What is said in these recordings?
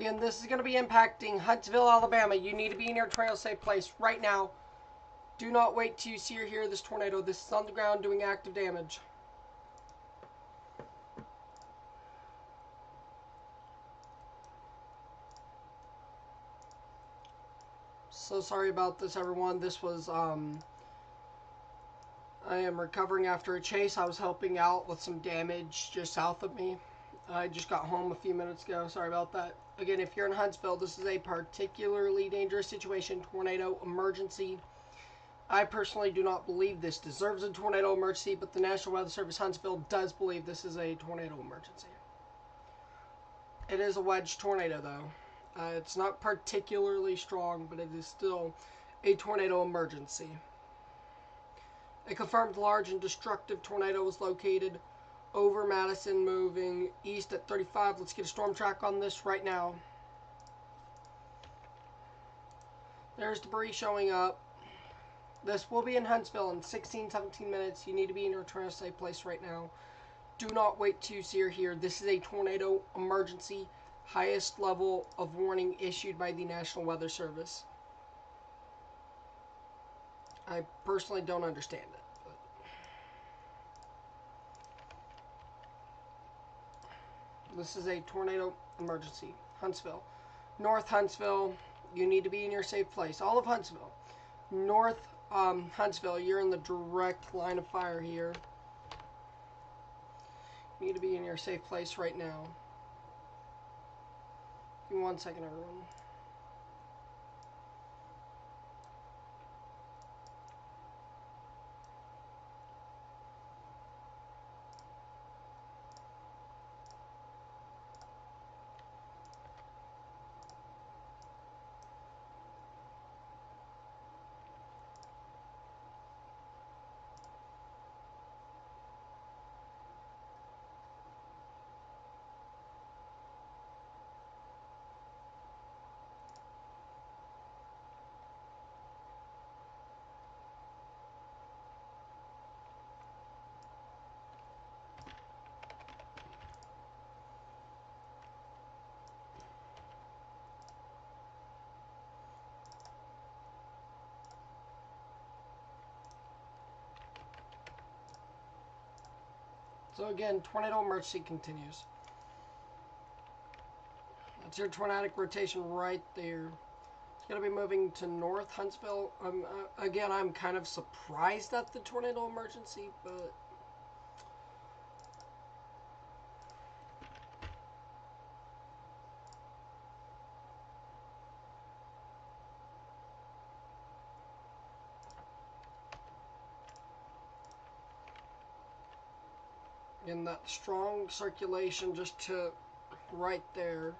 Again, this is going to be impacting Huntsville, Alabama. You need to be in your tornado safe place right now. Do not wait till you see or hear this tornado. This is on the ground doing active damage. So sorry about this, everyone. This was, I am recovering after a chase. I was helping out with some damage just south of me. I just got home a few minutes ago. Sorry about that. Again, if you're in Huntsville, this is a particularly dangerous situation. Tornado emergency. I personally do not believe this deserves a tornado emergency, but the National Weather Service Huntsville does believe this is a tornado emergency. It is a wedge tornado, though. It's not particularly strong, but it is still a tornado emergency. A confirmed large and destructive tornado was located over Madison, moving east at 35. Let's get a storm track on this right now. There's debris showing up. This will be in Huntsville in 16-17 minutes. You need to be in your tornado safe place right now. Do not wait to see or hear. This is a tornado emergency. Highest level of warning issued by the National Weather Service. I personally don't understand it. This is a tornado emergency. Huntsville. North Huntsville, you need to be in your safe place. All of Huntsville. North Huntsville, you're in the direct line of fire here. You need to be in your safe place right now. Give me 1 second, everyone. So again, tornado emergency continues. That's your tornadic rotation right there. It's going to be moving to North Huntsville. Again, I'm kind of surprised at the tornado emergency, but in that strong circulation just to right there.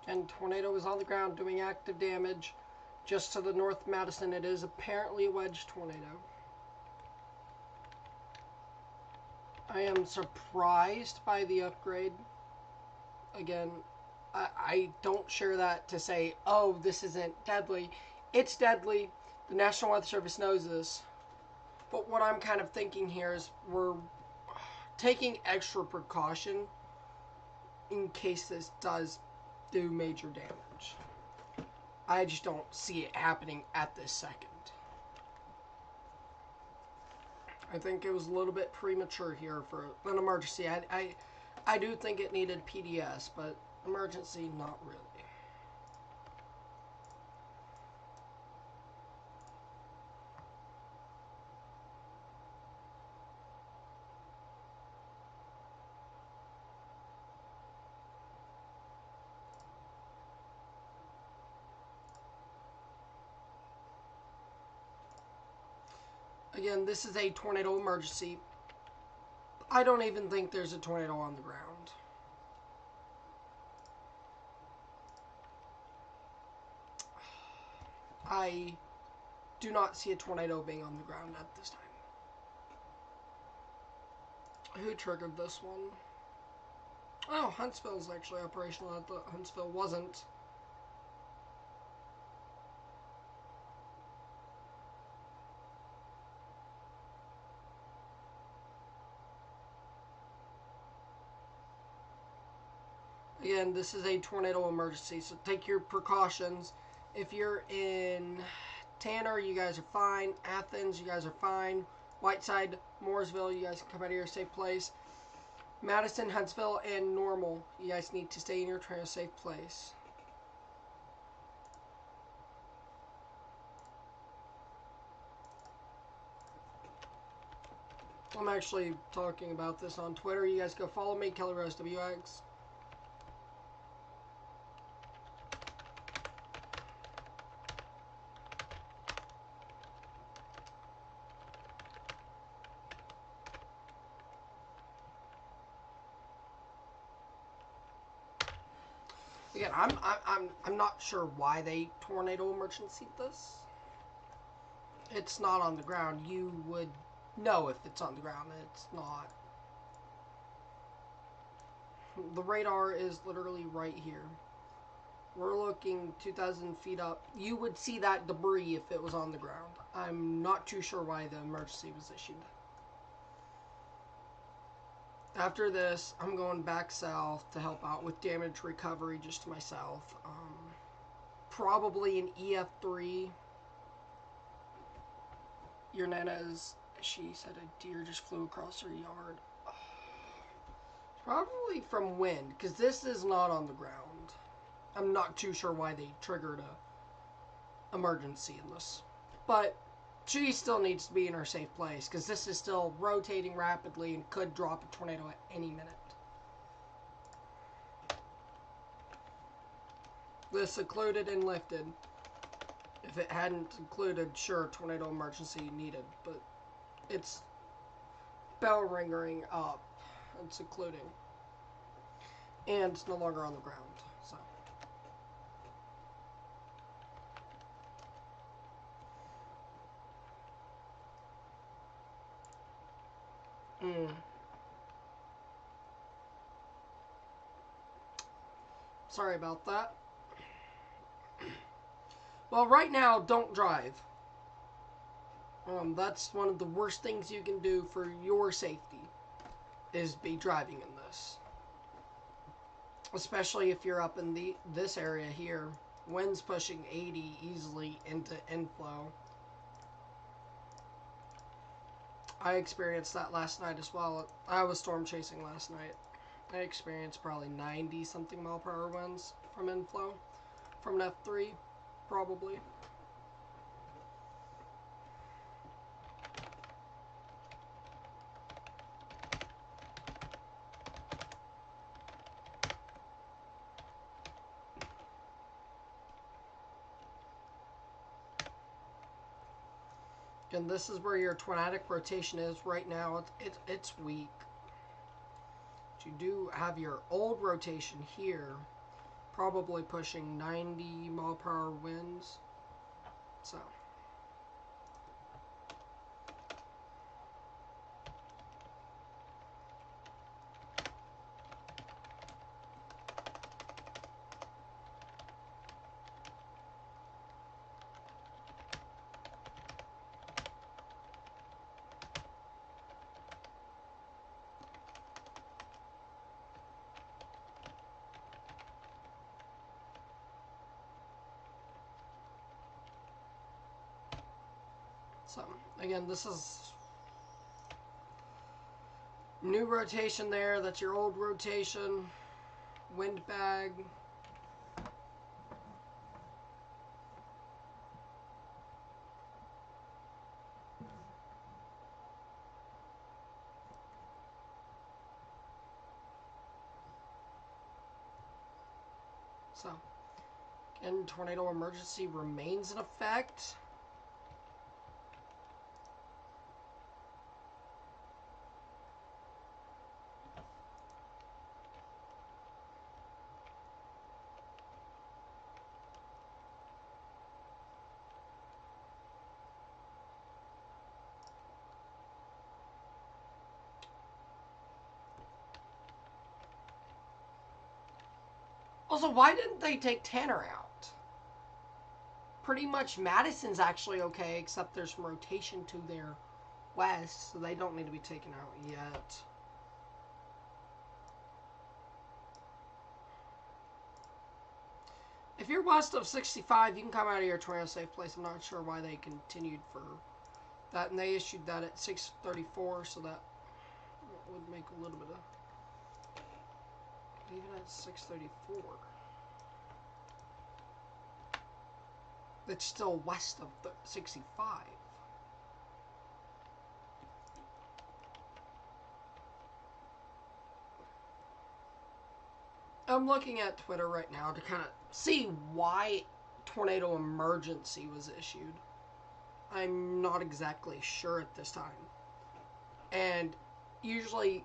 And tornado is on the ground doing active damage just to the north Madison. It is apparently a wedge tornado. I am surprised by the upgrade. Again, I don't share that to say, oh, this isn't deadly. It's deadly. The National Weather Service knows this. But what I'm kind of thinking here is we're taking extra precaution in case this does do major damage. I just don't see it happening at this second. I think it was a little bit premature here for an emergency. I do think it needed PDS, but emergency, not really. Again, this is a tornado emergency. I don't even think there's a tornado on the ground. I do not see a tornado being on the ground at this time. Who triggered this one? Oh, Huntsville is actually operational. I thought Huntsville wasn't. Again, this is a tornado emergency, so take your precautions. If you're in Tanner, you guys are fine. Athens, you guys are fine. Whiteside, Mooresville, you guys can come out of your safe place. Madison, Huntsville, and Normal, you guys need to stay in your safe place. I'm actually talking about this on Twitter. You guys go follow me, Kelly Rose WX. Again, I'm not sure why they tornado emergency this. It's not on the ground. You would know if it's on the ground. It's not. The radar is literally right here. We're looking 2,000 feet up. You would see that debris if it was on the ground. I'm not too sure why the emergency was issued. After this, I'm going back south to help out with damage recovery just to my south. Probably an EF3. Your Nana's, she said a deer just flew across her yard. Probably from wind, because this is not on the ground. I'm not too sure why they triggered a emergency in this. But she still needs to be in her safe place, because this is still rotating rapidly and could drop a tornado at any minute. This secluded and lifted. If it hadn't included, sure, tornado emergency needed, but it's bell ringing up and secluding. And it's no longer on the ground, so. Sorry about that. Well, right now, don't drive. That's one of the worst things you can do for your safety, is be driving in this. Especially if you're up in this area here. Wind's pushing 80 easily into inflow. I experienced that last night as well. I was storm chasing last night. I experienced probably 90 something mile per hour winds from inflow. From an F3, probably. And this is where your tornadic rotation is right now. It's weak. But you do have your old rotation here, probably pushing 90 mile per hour winds. So. So, again, this is new rotation there. That's your old rotation. Wind bag. So, again, tornado emergency remains in effect. Also, why didn't they take Tanner out? Pretty much Madison's actually okay, except there's some rotation to their west, so they don't need to be taken out yet. If you're west of 65, you can come out of your tornado safe place. I'm not sure why they continued for that, and they issued that at 6:34, so that would make a little bit of... Even at 6:34. It's still west of the 65. I'm looking at Twitter right now to kind of see why tornado emergency was issued. I'm not exactly sure at this time. And usually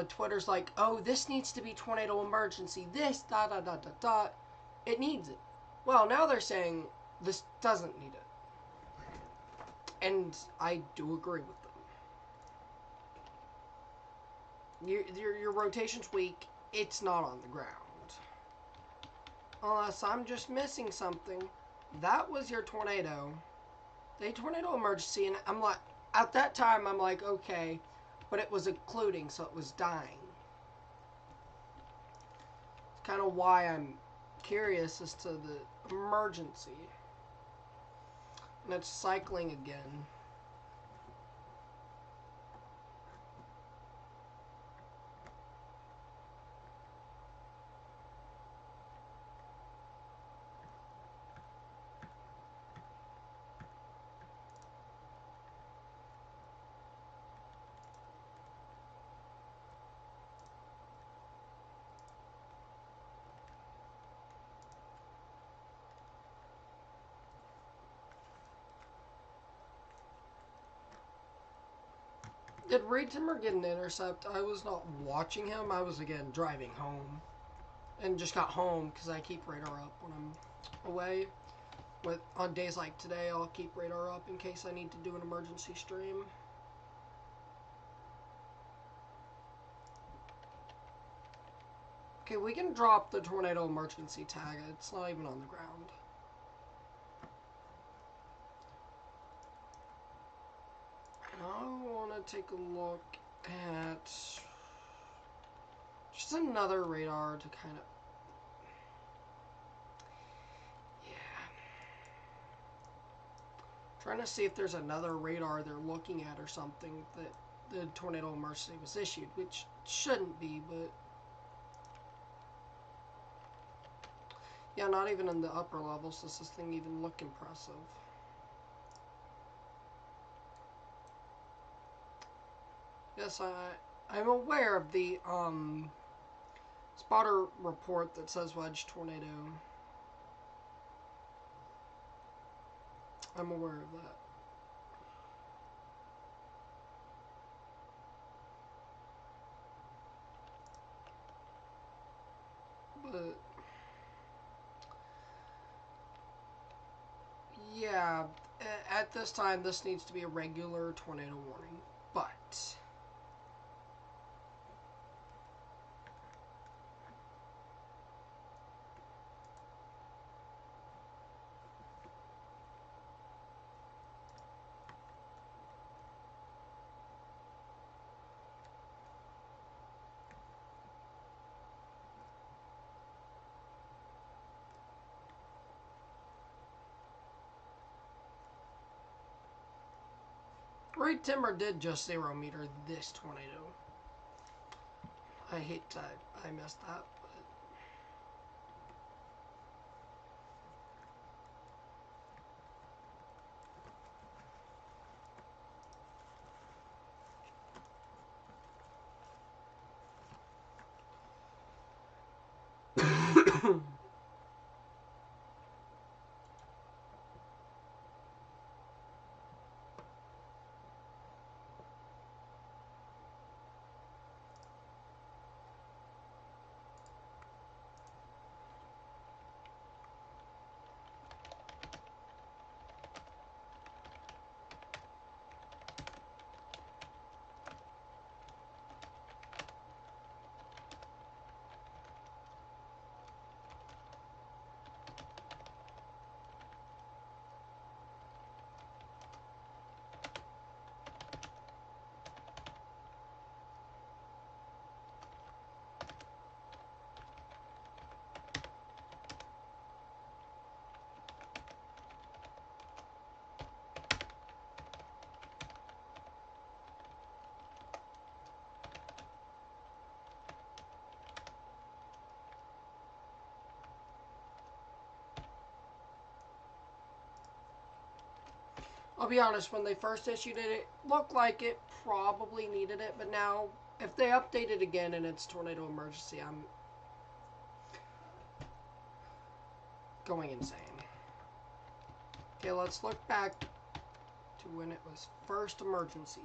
Twitter's like, oh, this needs to be tornado emergency. This, dot, dot, dot, dot, dot. It needs it. Well, now they're saying this doesn't need it. And I do agree with them. Your rotation's weak. It's not on the ground. Unless I'm just missing something. That was your tornado. The tornado emergency, and I'm like, at that time, I'm like, okay, but it was occluding, so it was dying. It's kind of why I'm curious as to the emergency. And it's cycling again. Did Reed Timmer get an intercept? I was not watching him. I was, again, driving home. And just got home because I keep radar up when I'm away. On days like today, I'll keep radar up in case I need to do an emergency stream. Okay, we can drop the tornado emergency tag. It's not even on the ground. I want to take a look at just another radar to kind of... Yeah. Trying to see if there's another radar they're looking at or something that the tornado emergency was issued, which shouldn't be, but... Yeah, not even in the upper levels does this thing even look impressive. Yes, I'm aware of the spotter report that says wedge tornado. I'm aware of that. But yeah, at this time this needs to be a regular tornado warning. But Reed Timmer did just 0 meter this tornado. I hate I messed that, but I'll be honest, when they first issued it, it looked like it probably needed it, but now, if they update it again and it's tornado emergency, I'm going insane. Okay, let's look back to when it was first emergencyed.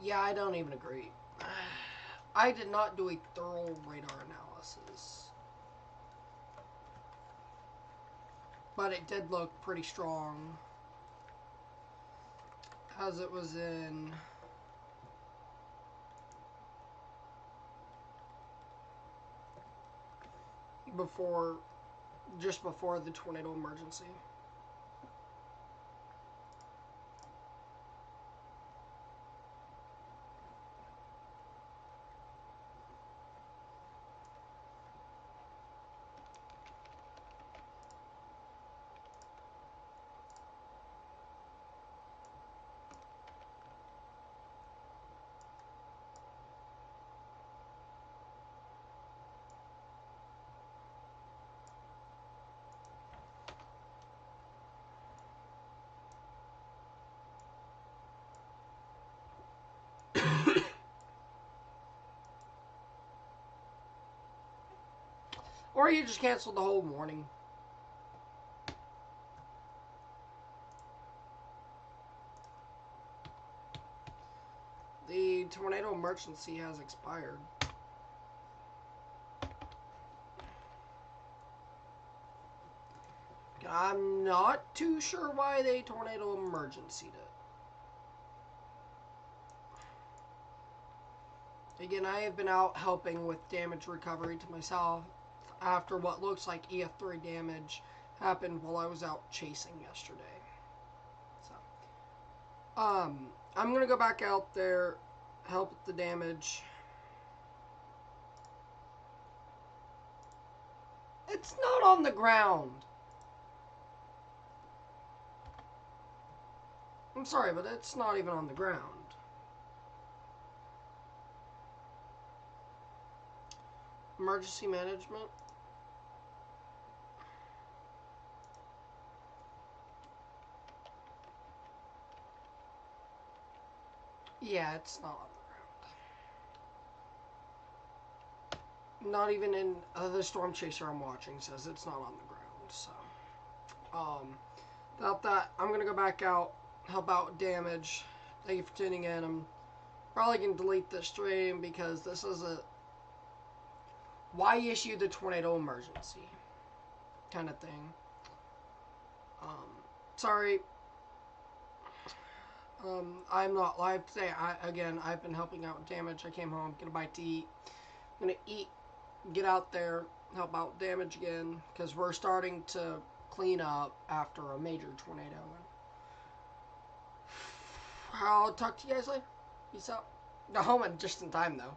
Yeah, I don't even agree. I did not do a thorough radar analysis. But it did look pretty strong. As it was in... just before the tornado emergency. Or you just cancel the whole morning. The tornado emergency has expired. I'm not too sure why they tornado emergency'd it. Again, I have been out helping with damage recovery to myself after what looks like EF3 damage happened while I was out chasing yesterday. So, I'm gonna go back out there, help with the damage. It's not on the ground. I'm sorry, but it's not even on the ground. Emergency management. Yeah, it's not on the ground. Not even in the storm chaser I'm watching says it's not on the ground. So, without that, I'm gonna go back out, help out with damage. Thank you for tuning in. I'm probably gonna delete this stream because this is a why issue the tornado emergency kind of thing. Sorry. I'm not live today. I've been helping out with damage. I came home, get a bite to eat. I'm gonna eat, get out there, help out with damage again, because we're starting to clean up after a major tornado. I'll talk to you guys later. Peace out. Got home just in time though.